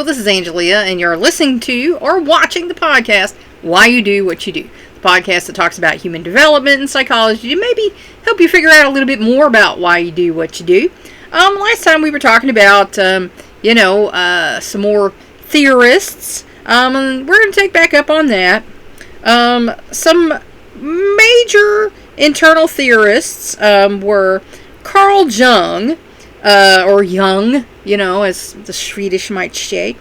Hello, this is Angelia, and you're listening to or watching the podcast, Why You Do What You Do. The podcast that talks about human development and psychology to maybe help you figure out a little bit more about why you do what you do. Last time we were talking about, some more theorists, and we're going to take back up on that. Some major internal theorists were Carl Jung, or Jung, as the Swedish might say.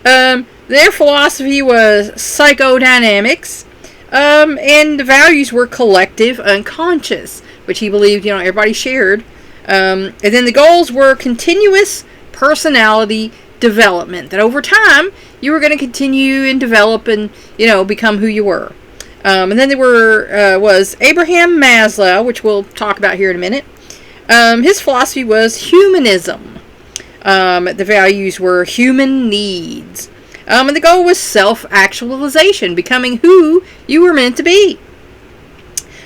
Their philosophy was psychodynamics, and the values were collective unconscious, which he believed, everybody shared. And then the goals were continuous personality development, that over time you were going to continue and develop and, become who you were. And then there was Abraham Maslow, which we'll talk about here in a minute. His philosophy was humanism. The values were human needs. And the goal was self-actualization, becoming who you were meant to be.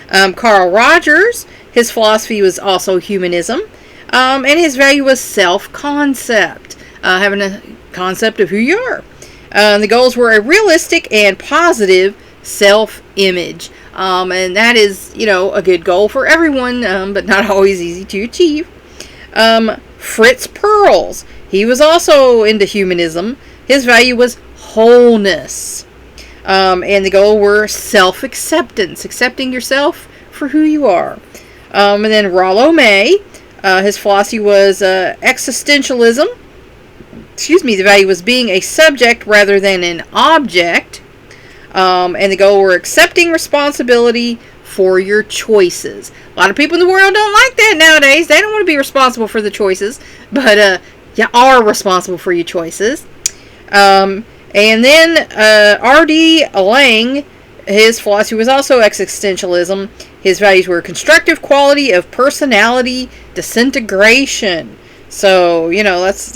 Carl Rogers, his philosophy was also humanism. And his value was self-concept, having a concept of who you are. The goals were a realistic and positive self-image. And that is, a good goal for everyone, but not always easy to achieve. Fritz Perls, he was also into humanism. His value was wholeness. And the goal were self-acceptance, accepting yourself for who you are. And then Rollo, his philosophy was existentialism. The value was being a subject rather than an object. And the goal were accepting responsibility for your choices. A lot of people in the world don't like that nowadays. They don't want to be responsible for the choices, but you are responsible for your choices. And then R.D. Laing, his philosophy was also existentialism. His values were constructive quality of personality disintegration. So, that's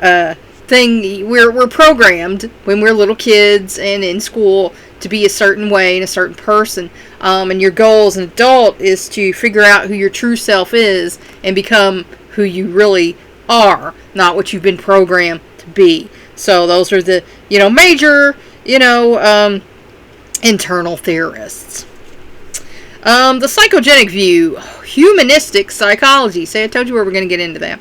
a thing. We're programmed when we're little kids and in school to be a certain way and a certain person. And your goal as an adult is to figure out who your true self is and become who you really are, not what you've been programmed to be. So those are the, major, internal theorists. The psychogenic view, humanistic psychology. I told you we were going to get into that.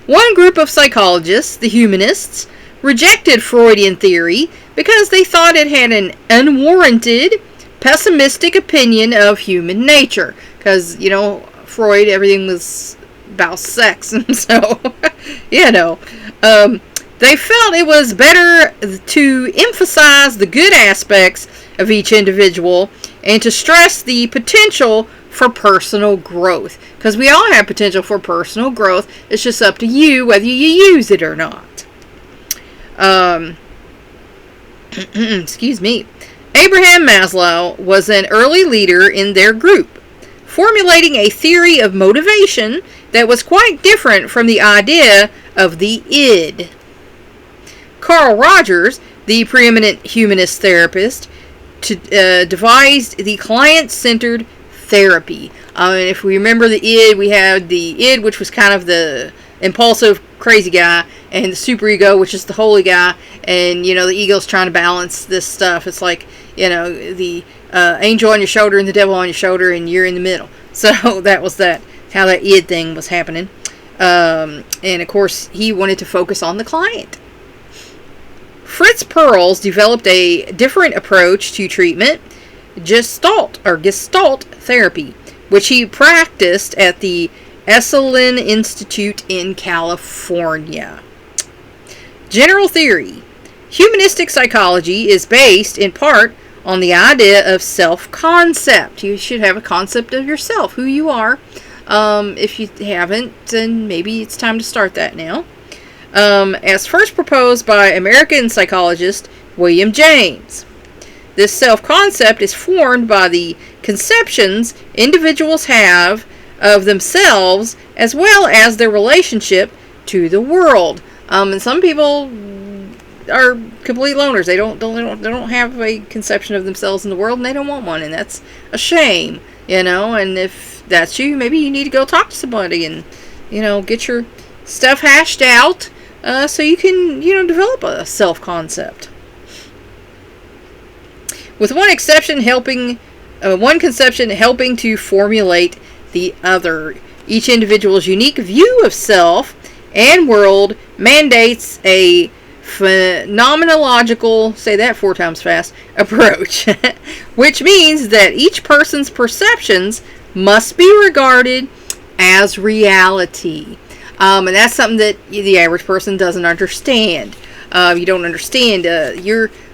One group of psychologists, the humanists, rejected Freudian theory because they thought it had an unwarranted, pessimistic opinion of human nature. Because, Freud, everything was about sex, and so, they felt it was better to emphasize the good aspects of each individual and to stress the potential for personal growth. Because we all have potential for personal growth. It's just up to you whether you use it or not. Excuse me. Abraham Maslow was an early leader in their group, formulating a theory of motivation that was quite different from the idea of the id. Carl Rogers, the preeminent humanist therapist, devised the client-centered therapy. If we remember the id, we had the id, which was kind of the impulsive, crazy guy, and the superego, which is the holy guy, and, the ego's trying to balance this stuff. It's like, the angel on your shoulder and the devil on your shoulder, and you're in the middle. So that was how that id thing was happening. And, of course, he wanted to focus on the client. Fritz Perls developed a different approach to treatment, Gestalt therapy, which he practiced at the Esalen Institute in California. General theory. Humanistic psychology is based in part on the idea of self-concept. You should have a concept of yourself, who you are. If you haven't, then maybe it's time to start that now. As first proposed by American psychologist William James. This self-concept is formed by the conceptions individuals have of themselves as well as their relationship to the world. And some people are complete loners. They don't have a conception of themselves in the world, and they don't want one, and that's a shame, And if that's you, maybe you need to go talk to somebody and, get your stuff hashed out. so you can, develop a self-concept. With one conception helping to formulate the other. Each individual's unique view of self and world mandates a phenomenological, say that 4 times fast, approach, which means that each person's perceptions must be regarded as reality. And that's something that the average person doesn't understand. You don't understand.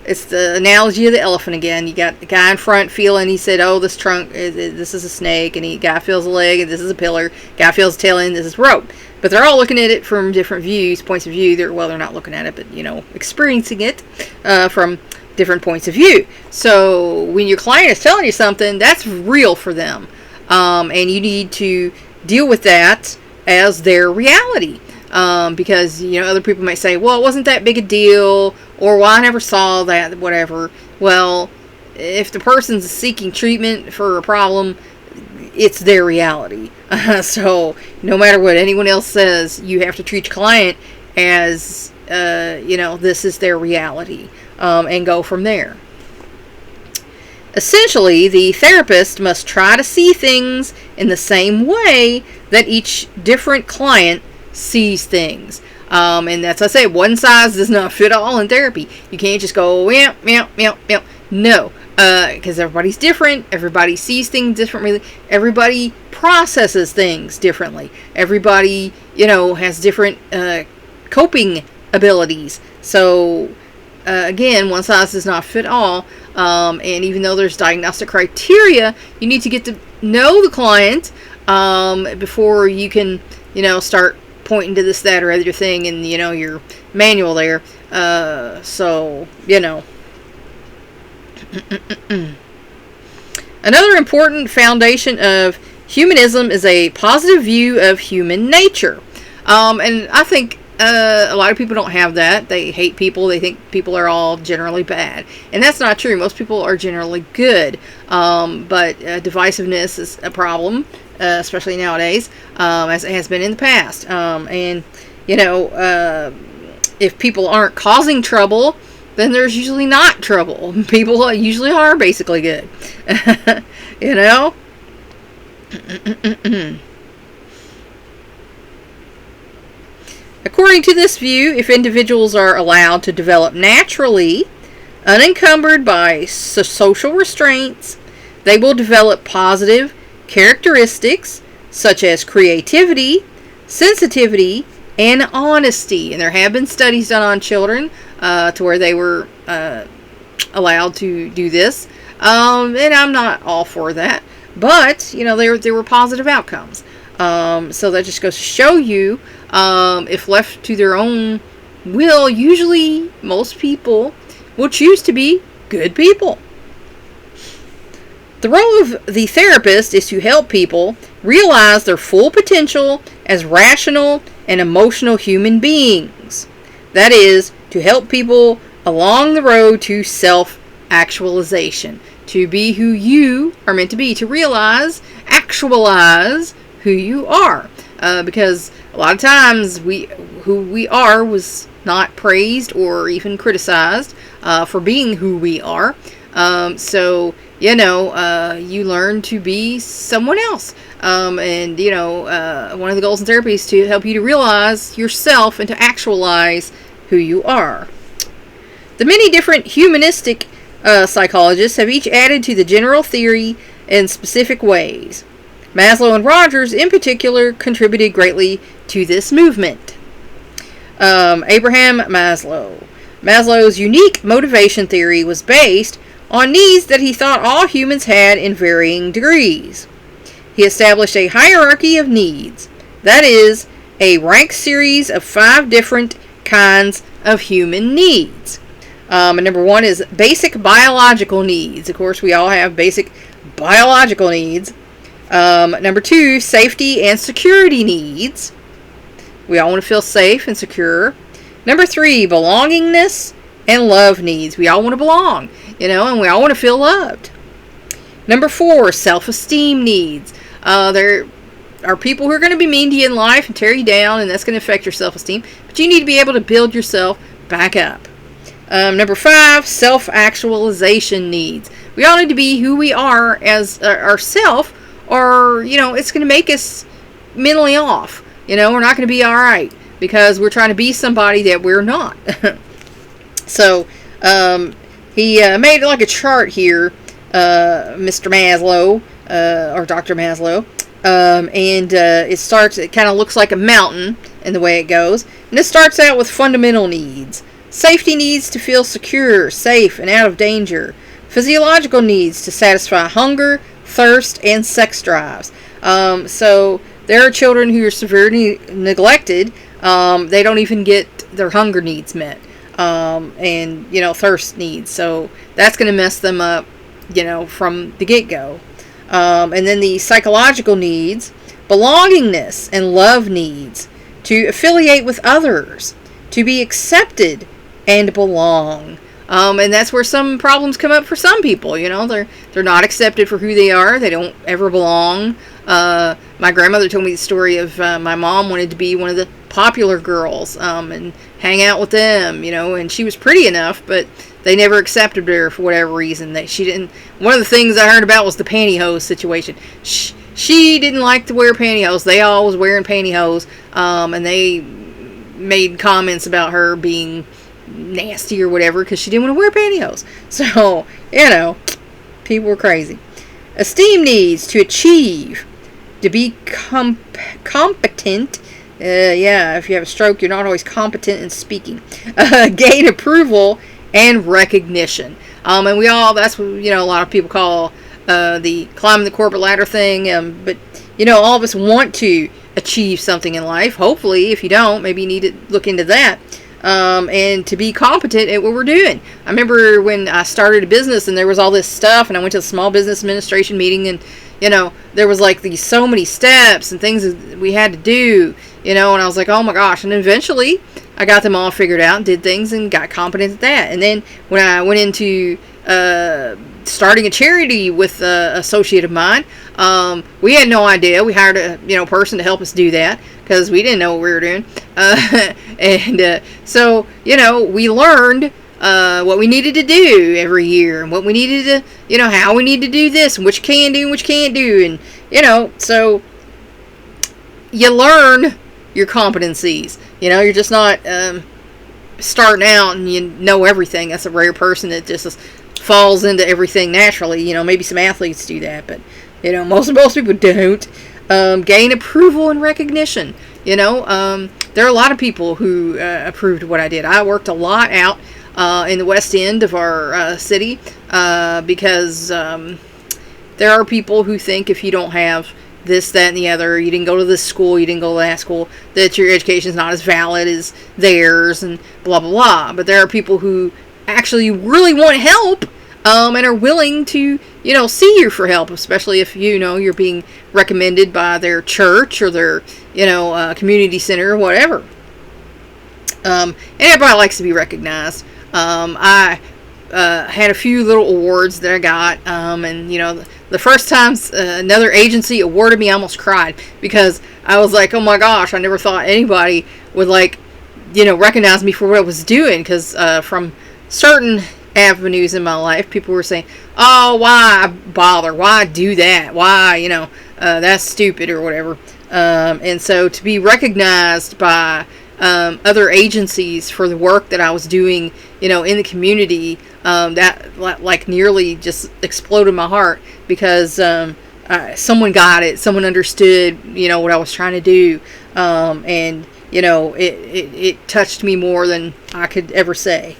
It's the analogy of the elephant again. You got the guy in front feeling, he said, oh, this trunk, this is a snake, and guy feels a leg, and this is a pillar, guy feels a tail end, this is rope. But they're all looking at it from different points of view. They're not looking at it, but, experiencing it from different points of view. So when your client is telling you something, that's real for them. And you need to deal with that as their reality. Because, other people might say, well, it wasn't that big a deal, or, well, I never saw that, whatever. Well, if the person's seeking treatment for a problem, it's their reality. So, no matter what anyone else says, you have to treat your client as, this is their reality, and go from there. Essentially, the therapist must try to see things in the same way that each different client sees things. And that's, I say, one size does not fit all in therapy. You can't just go, meow. No, because everybody's different. Everybody sees things differently. Everybody processes things differently. Everybody, has different coping abilities. So, again, one size does not fit all. And even though there's diagnostic criteria, you need to get to know the client before you can, start pointing to this, that, or other thing in, your manual there. Another important foundation of humanism is a positive view of human nature. And I think a lot of people don't have that. They hate people. They think people are all generally bad. And that's not true. Most people are generally good. But divisiveness is a problem, especially nowadays, as it has been in the past. If people aren't causing trouble, then there's usually not trouble. People usually are basically good. According to this view, if individuals are allowed to develop naturally, unencumbered by social restraints, they will develop positive characteristics such as creativity, sensitivity, and honesty. And there have been studies done on children to where they were allowed to do this. And I'm not all for that. But, there were positive outcomes. So that just goes to show you, if left to their own will, usually most people will choose to be good people. The role of the therapist is to help people realize their full potential as rational and emotional human beings. That is, to help people along the road to self-actualization, to be who you are meant to be, to actualize who you are. Because a lot of times who we are was not praised or even criticized for being who we are. You learn to be someone else. One of the goals in therapy is to help you to realize yourself and to actualize who you are. The many different humanistic psychologists have each added to the general theory in specific ways. Maslow and Rogers, in particular, contributed greatly to this movement. Abraham Maslow. Maslow's unique motivation theory was based on needs that he thought all humans had in varying degrees. He established a hierarchy of needs, that is, a ranked series of 5 different kinds of human needs. And number 1 is basic biological needs. Of course, we all have basic biological needs. Number 2, safety and security needs. We all want to feel safe and secure. Number 3, belongingness and love needs. We all want to belong, and we all want to feel loved. Number 4, self-esteem needs. They're are people who are going to be mean to you in life and tear you down, and that's going to affect your self-esteem. But you need to be able to build yourself back up. Number 5, self-actualization needs. We all need to be who we are as ourself, or, it's going to make us mentally off. We're not going to be all right because we're trying to be somebody that we're not. So, he made like a chart here, Mr. Maslow, or Dr. Maslow, and it kind of looks like a mountain in the way it goes. And it starts out with fundamental needs. Safety needs to feel secure, safe, and out of danger. Physiological needs to satisfy hunger, thirst, and sex drives. So there are children who are severely neglected. They don't even get their hunger needs met. And thirst needs. So that's going to mess them up, from the get-go. And then the psychological needs, belongingness and love needs, to affiliate with others, to be accepted and belong. And that's where some problems come up for some people. They're not accepted for who they are. They don't ever belong. My grandmother told me the story of my mom wanted to be one of the popular girls and hang out with them, and she was pretty enough, but they never accepted her for whatever reason. That she didn't. One of the things I heard about was the pantyhose situation. She didn't like to wear pantyhose. They all was wearing pantyhose, and they made comments about her being nasty or whatever because she didn't want to wear pantyhose. So, people were crazy. Esteem needs to achieve, to be competent. If you have a stroke, you're not always competent in speaking. Gain approval and recognition. And that's what, a lot of people call the climbing the corporate ladder thing. But, all of us want to achieve something in life. Hopefully, if you don't, maybe you need to look into that. And to be competent at what we're doing. I remember when I started a business and there was all this stuff, and I went to a small business administration meeting, and there was like these so many steps and things that we had to do, and I was like, oh my gosh. And eventually I got them all figured out and did things and got competent at that. And then when I went into starting a charity with an associate of mine, we had no idea. We hired a person to help us do that because we didn't know what we were doing. So we learned what we needed to do every year, and what we needed to, how we need to do this, and which can do and which can't do. And, so you learn your competencies. You're just not starting out and you know everything. That's a rare person that just falls into everything naturally. Maybe some athletes do that, but, most people don't. Gain approval and recognition. There are a lot of people who approved what I did. I worked a lot out in the west end of our city because there are people who think if you don't have this, that, and the other, you didn't go to this school, you didn't go to that school, that your education is not as valid as theirs, and blah, blah, blah. But there are people who actually really want help and are willing to, see you for help, especially if, you're being recommended by their church or their, community center or whatever. And everybody likes to be recognized. I had a few little awards that I got, and the first time another agency awarded me, I almost cried because I was like, oh my gosh, I never thought anybody would recognize me for what I was doing, because from certain avenues in my life, people were saying, oh, why bother, why do that, why, that's stupid or whatever. And so to be recognized by other agencies for the work that I was doing, in the community, that nearly just exploded my heart, because someone got it, someone understood, what I was trying to do, and it touched me more than I could ever say.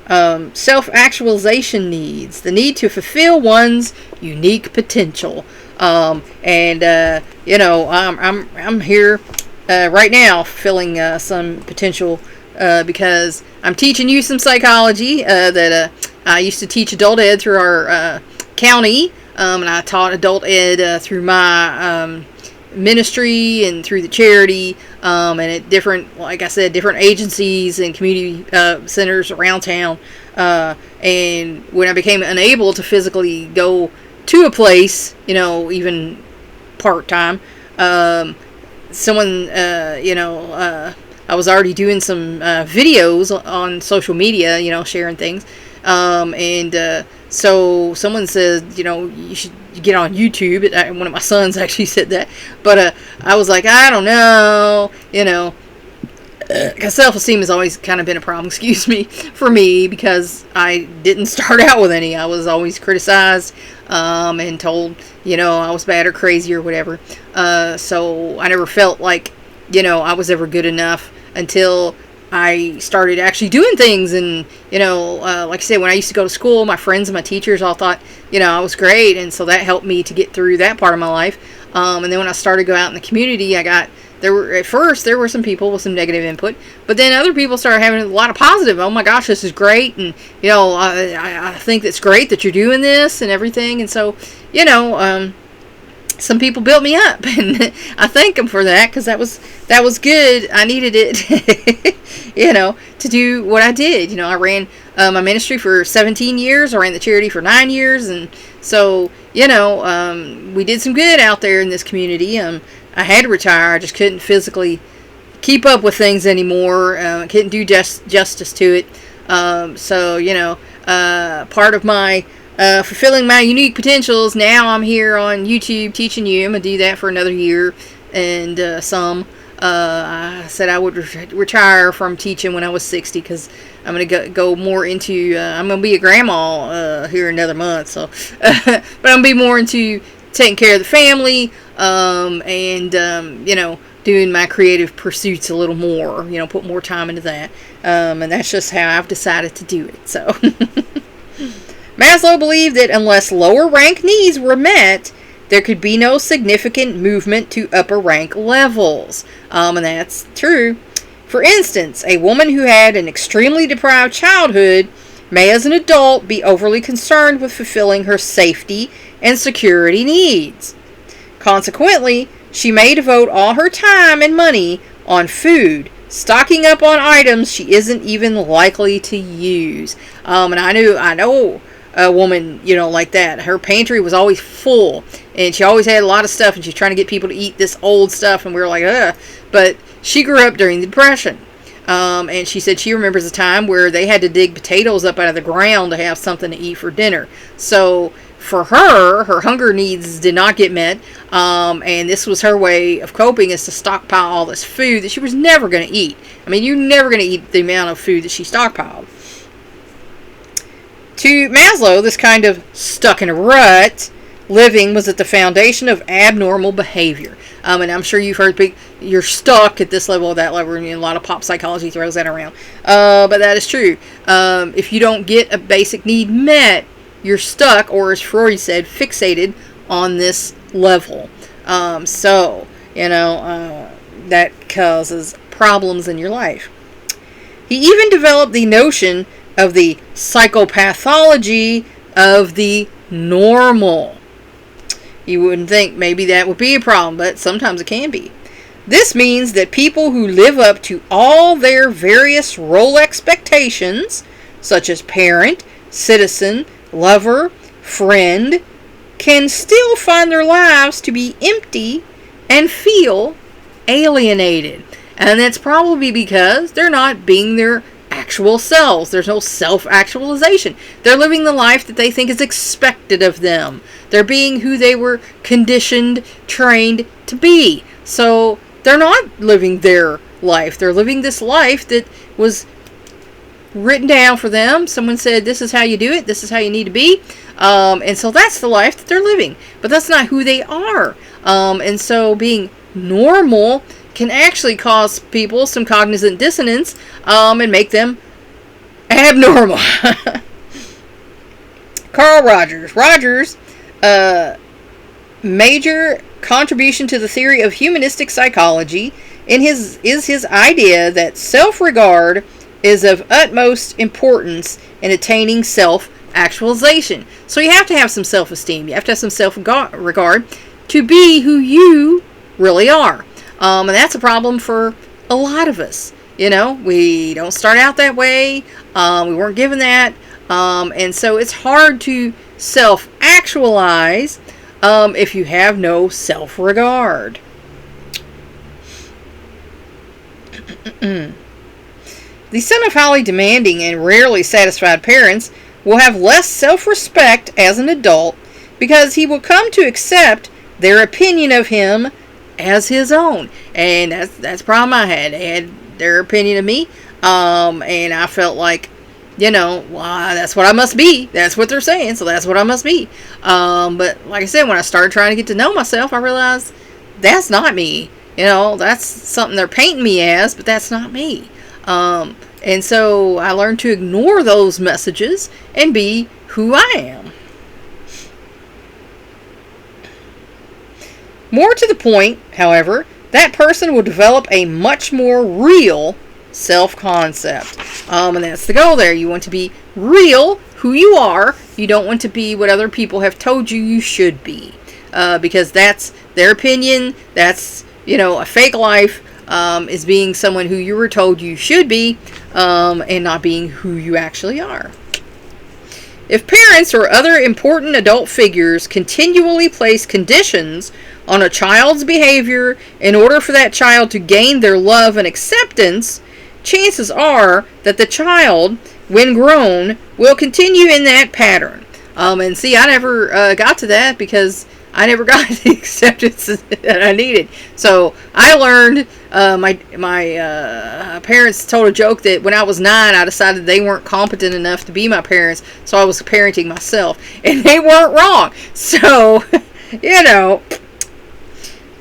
Self-actualization needs, the need to fulfill one's unique potential, and I'm here right now fulfilling some potential because I'm teaching you some psychology that I used to teach adult ed through our county, and I taught adult ed through my ministry and through the charity, and at different, like I said, different agencies and community centers around town. And when I became unable to physically go to a place, even part-time, Someone, I was already doing some videos on social media, sharing things. So someone said, you should get on YouTube. One of my sons actually said that. But I was like, I don't know, because self-esteem has always kind of been a problem, for me, because I didn't start out with any. I was always criticized and told, I was bad or crazy or whatever. So I never felt like, I was ever good enough until I started actually doing things. And, like I said, when I used to go to school, my friends and my teachers all thought, I was great. And so that helped me to get through that part of my life. And then when I started to go out in the community, at first there were some people with some negative input, but then other people started having a lot of positive. Oh my gosh, this is great. And, I think it's great that you're doing this and everything. And so, some people built me up, and I thank them for that, because that was good. I needed it, to do what I did. I ran my ministry for 17 years. I ran the charity for 9 years, and so we did some good out there in this community. I had to retire. I just couldn't physically keep up with things anymore. Couldn't do justice to it. Part of my fulfilling my unique potentials, now I'm here on YouTube teaching you. I'm going to do that for another year and I said I would retire from teaching when I was 60, because I'm going to go more into, I'm going to be a grandma here in another month. So, but I'm going to be more into taking care of the family, doing my creative pursuits a little more, put more time into that. And that's just how I've decided to do it. So Maslow believed that unless lower rank needs were met, there could be no significant movement to upper rank levels. And that's true. For instance, a woman who had an extremely deprived childhood may as an adult be overly concerned with fulfilling her safety and security needs. Consequently, she may devote all her time and money on food, stocking up on items she isn't even likely to use. And I know a woman, like that. Her pantry was always full, and she always had a lot of stuff, and she's trying to get people to eat this old stuff, and we were like, ugh. But she grew up during the Depression. And she said she remembers a time where they had to dig potatoes up out of the ground to have something to eat for dinner. So for her hunger needs did not get met. And this was her way of coping, is to stockpile all this food that she was never going to eat. I mean, you're never going to eat the amount of food that she stockpiled. To Maslow, this kind of stuck in a rut living was at the foundation of abnormal behavior. And I'm sure you've heard you're stuck at this level or that level, and a lot of pop psychology throws that around. But that is true. If you don't get a basic need met, you're stuck, or as Freud said, fixated on this level. That causes problems in your life. He even developed the notion of the psychopathology of the normal. You wouldn't think maybe that would be a problem, but sometimes it can be. This means that people who live up to all their various role expectations, such as parent, citizen, lover, friend, can still find their lives to be empty and feel alienated. And that's probably because they're not being their actual selves. There's no self-actualization. They're living the life that they think is expected of them. They're being who they were conditioned, trained to be. So they're not living their life. They're living this life that was written down for them. Someone said, this is how you do it. This is how you need to be. And so that's the life that they're living. But that's not who they are. And so being normal can actually cause people some cognizant dissonance and make them abnormal. Carl Rogers. Rogers' major contribution to the theory of humanistic psychology is his idea that self-regard is of utmost importance in attaining self-actualization. So you have to have some self-esteem. You have to have some self-regard to be who you really are. And that's a problem for a lot of us. We don't start out that way. We weren't given that. And so it's hard to self-actualize if you have no self-regard. The son of highly demanding and rarely satisfied parents will have less self-respect as an adult because he will come to accept their opinion of him as his own. And that's the problem I had. They had their opinion of me, and I felt like, well, that's what I must be. That's what they're saying, so that's what I must be. But like I said, when I started trying to get to know myself, I realized that's not me. That's something they're painting me as, but that's not me. And so I learned to ignore those messages and be who I am. More to the point, however, that person will develop a much more real self-concept. And that's the goal there. You want to be real, who you are. You don't want to be what other people have told you should be. Because that's their opinion. That's, a fake life. Is being someone who you were told you should be, and not being who you actually are. If parents or other important adult figures continually place conditions on a child's behavior in order for that child to gain their love and acceptance, chances are that the child, when grown, will continue in that pattern. And see, I never got to that because I never got the acceptance that I needed. So I learned, my parents told a joke that when I was 9, I decided they weren't competent enough to be my parents, so I was parenting myself. And they weren't wrong. So,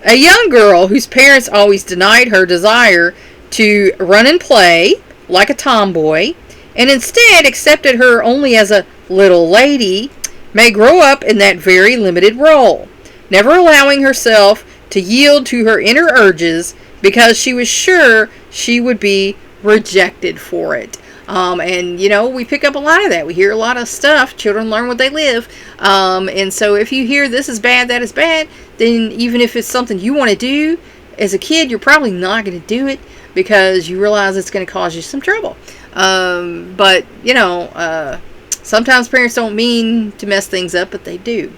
a young girl whose parents always denied her desire to run and play like a tomboy, and instead accepted her only as a little lady, may grow up in that very limited role, never allowing herself to yield to her inner urges because she was sure she would be rejected for it. And we pick up a lot of that. We hear a lot of stuff. Children learn what they live. And so if you hear this is bad, that is bad, then even if it's something you want to do as a kid, you're probably not going to do it because you realize it's going to cause you some trouble. But sometimes parents don't mean to mess things up, but they do.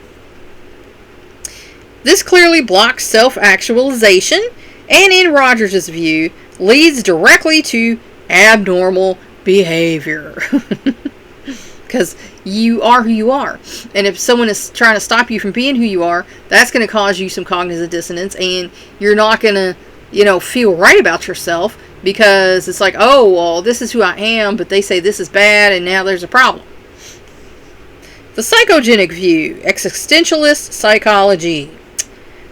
This clearly blocks self-actualization, and in Rogers' view, leads directly to abnormal behavior. Because you are who you are. And if someone is trying to stop you from being who you are, that's going to cause you some cognitive dissonance, and you're not going to, feel right about yourself because it's like, oh, well, this is who I am, but they say this is bad, and now there's a problem. The psychogenic view, existentialist psychology.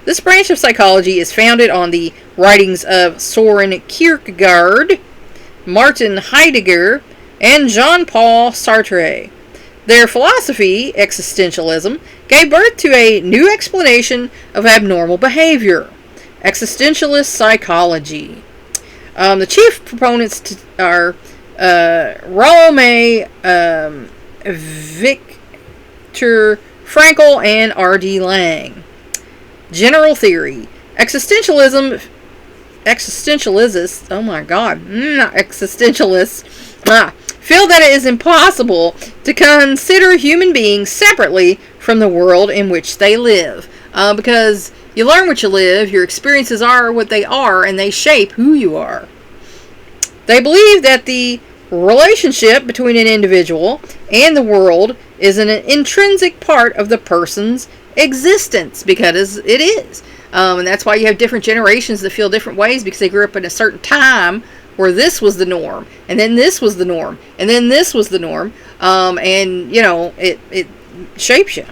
This branch of psychology is founded on the writings of Soren Kierkegaard, Martin Heidegger, and Jean-Paul Sartre. Their philosophy, existentialism, gave birth to a new explanation of abnormal behavior, existentialist psychology. The chief proponents are Rollo, Viktor Frankl, and R.D. Laing. General theory. Existentialists, oh my god, existentialists, feel that it is impossible to consider human beings separately from the world in which they live. Because you learn what you live, your experiences are what they are, and they shape who you are. They believe that the relationship between an individual and the world is an intrinsic part of the person's existence, because it is. And that's why you have different generations that feel different ways, because they grew up in a certain time where this was the norm, and then this was the norm, and then this was the norm, and it shapes you.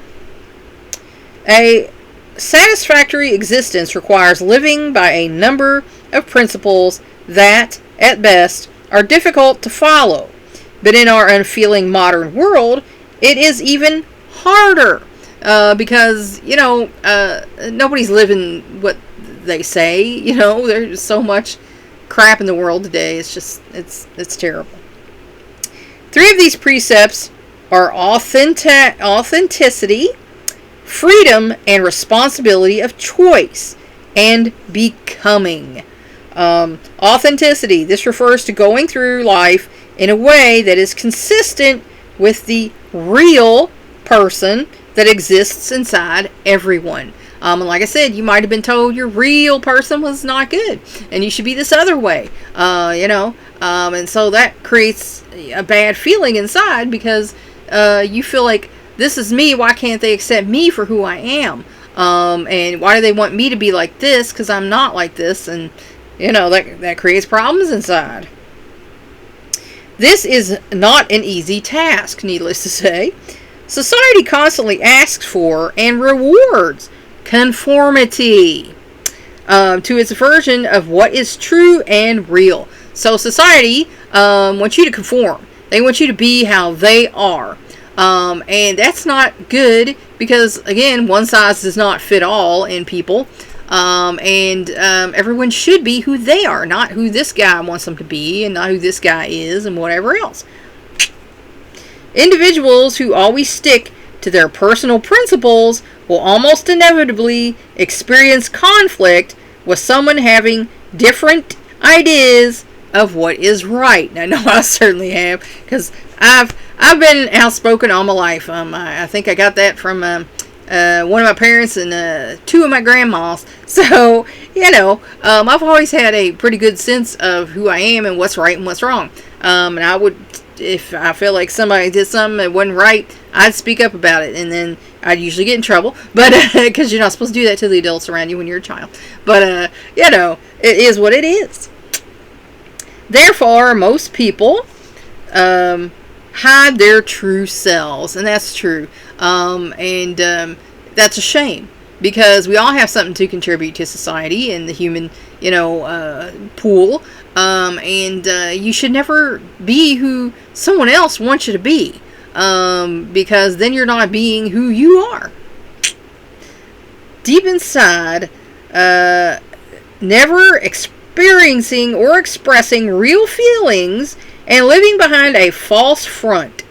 A satisfactory existence requires living by a number of principles that, at best, are difficult to follow, but in our unfeeling modern world, it is even harder. Because, nobody's living what they say, there's so much crap in the world today, it's terrible. 3 of these precepts are authenticity, freedom, and responsibility of choice, and becoming. Authenticity, this refers to going through life in a way that is consistent with the real person that exists inside everyone. And like I said, you might have been told your real person was not good, and you should be this other way. And so that creates a bad feeling inside because you feel like, this is me. Why can't they accept me for who I am? And why do they want me to be like this? Because I'm not like this, and that creates problems inside. This is not an easy task, needless to say. Society constantly asks for and rewards conformity to its version of what is true and real. So society wants you to conform. They want you to be how they are. And that's not good because, again, one size does not fit all in people. Everyone should be who they are, not who this guy wants them to be, and not who this guy is, and whatever else. Individuals who always stick to their personal principles will almost inevitably experience conflict with someone having different ideas of what is right. And I know I certainly have, because I've been outspoken all my life. I think I got that from one of my parents and two of my grandmas. So, I've always had a pretty good sense of who I am and what's right and what's wrong. And I would, if I feel like somebody did something that wasn't right, I'd speak up about it. And then I'd usually get in trouble. But, because you're not supposed to do that to the adults around you when you're a child. But, it is what it is. Therefore, most people hide their true selves, and that's true. That's a shame, because we all have something to contribute to society and the human, pool. You should never be who someone else wants you to be, because then you're not being who you are. Deep inside, never experiencing or expressing real feelings and living behind a false front,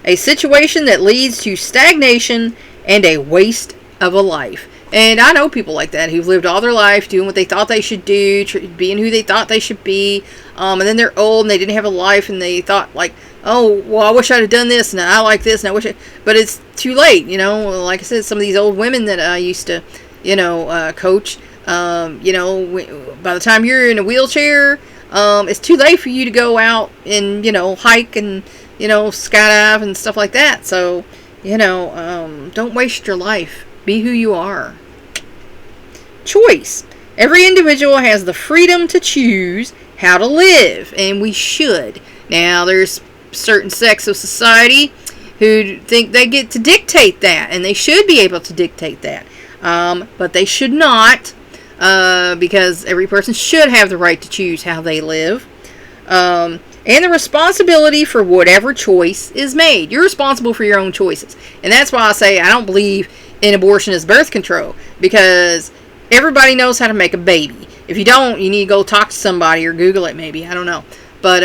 a situation that leads to stagnation and a waste of a life. And I know people like that who've lived all their life doing what they thought they should do, being who they thought they should be, and then they're old and they didn't have a life, and they thought like, oh, well, I wish I'd have done this, and I like this, and I wish but it's too late, like I said, some of these old women that I used to, coach, by the time you're in a wheelchair, it's too late for you to go out and, hike and, skydive and stuff like that. So, don't waste your life. Be who you are. Choice. Every individual has the freedom to choose how to live, and we should. Now, there's certain sects of society who think they get to dictate that, and they should be able to dictate that. But they should not, because every person should have the right to choose how they live. And the responsibility for whatever choice is made. You're responsible for your own choices. And that's why I say I don't believe in abortion as birth control, because everybody knows how to make a baby. If you don't, you need to go talk to somebody or Google it maybe. I don't know. But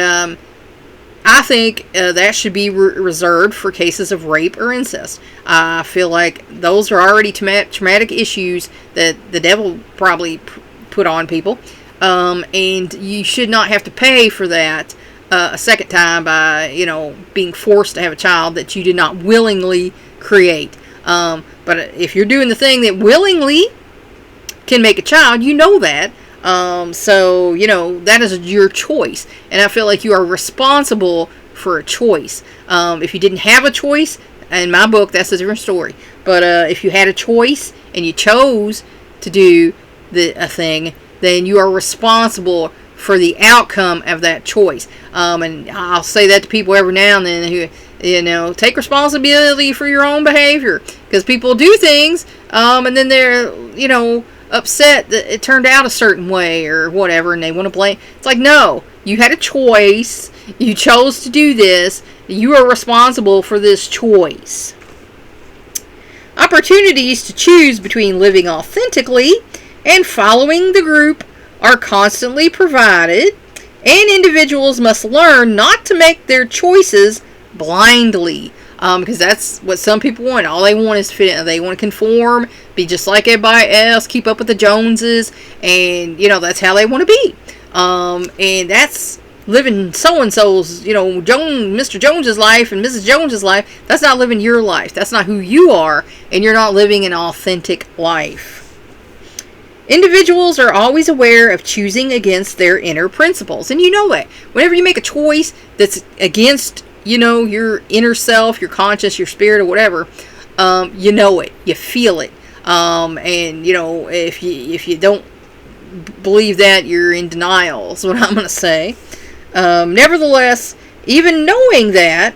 I think that should be reserved for cases of rape or incest. I feel like those are already traumatic issues that the devil probably put on people. And you should not have to pay for that a second time by, being forced to have a child that you did not willingly create. But if you're doing the thing that willingly can make a child, you know that. So, that is your choice. And I feel like you are responsible for a choice. If you didn't have a choice, in my book, that's a different story. But if you had a choice and you chose to do a thing, then you are responsible for the outcome of that choice. And I'll say that to people every now and then who, take responsibility for your own behavior. Because people do things, and then they're, upset that it turned out a certain way or whatever, and they want to blame. It's like, no, you had a choice. You chose to do this. You are responsible for this choice. Opportunities to choose between living authentically and following the group are constantly provided, and individuals must learn not to make their choices blindly. Because that's what some people want. All they want is fit. They want to conform, be just like everybody else, keep up with the Joneses, and that's how they want to be. And that's living so-and-so's, Mr. Jones's life and Mrs. Jones's life. That's not living your life. That's not who you are, and you're not living an authentic life. Individuals are always aware of choosing against their inner principles. And you know it. Whenever you make a choice that's against, your inner self, your conscience, your spirit, or whatever, you know it. You feel it. And, if you don't believe that, you're in denial, is what I'm going to say. Nevertheless, even knowing that,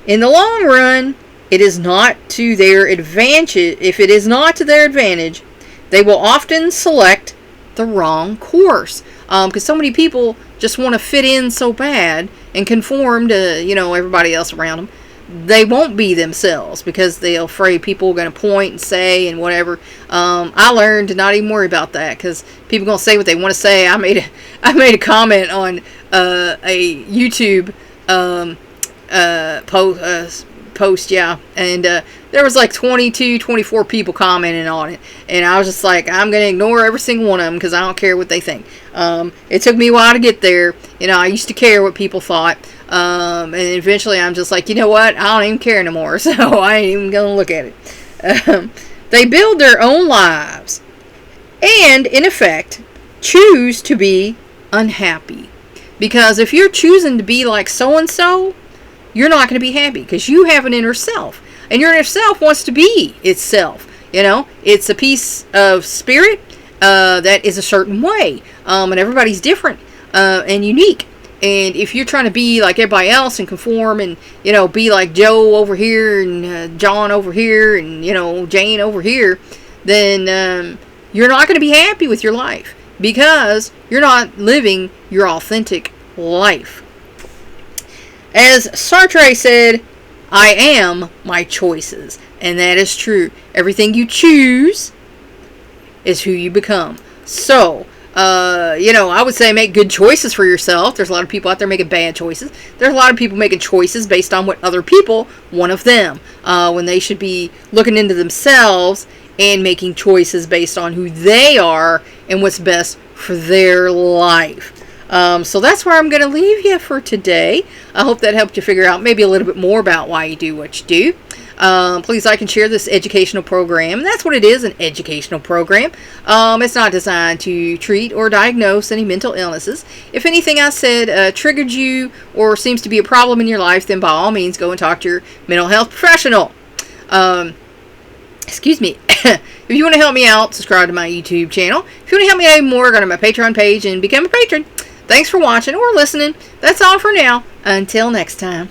in the long run, it is not to their advantage. If it is not to their advantage, they will often select the wrong course. Because so many people just want to fit in so bad and conform to, everybody else around them. They won't be themselves because they're afraid people are going to point and say and whatever. I learned to not even worry about that because people are going to say what they want to say. I made a comment on a YouTube post, yeah, and there was like 24 people commenting on it, and I was just like, I'm going to ignore every single one of them because I don't care what they think. It took me a while to get there. I used to care what people thought. And eventually I'm just like, you know what? I don't even care no more. So I ain't even going to look at it. They build their own lives and, in effect, choose to be unhappy. Because if you're choosing to be like so-and-so, you're not going to be happy because you have an inner self. And your inner self wants to be itself. It's a piece of spirit that is a certain way. And everybody's different and unique. And if you're trying to be like everybody else and conform and, be like Joe over here and John over here and, Jane over here, then you're not going to be happy with your life because you're not living your authentic life. As Sartre said, I am my choices. And that is true. Everything you choose is who you become. So, I would say make good choices for yourself. There's a lot of people out there making bad choices. There's a lot of people making choices based on what other people want of them, when they should be looking into themselves and making choices based on who they are and what's best for their life. So that's where I'm going to leave you for today. I hope that helped you figure out maybe a little bit more about why you do what you do. Please like and share this educational program. That's what it is, an educational program. It's not designed to treat or diagnose any mental illnesses. If anything I said triggered you or seems to be a problem in your life, then by all means go and talk to your mental health professional. Excuse me. If you want to help me out, subscribe to my YouTube channel. If you want to help me out even more, go to my Patreon page and become a patron. Thanks for watching or listening. That's all for now. Until next time.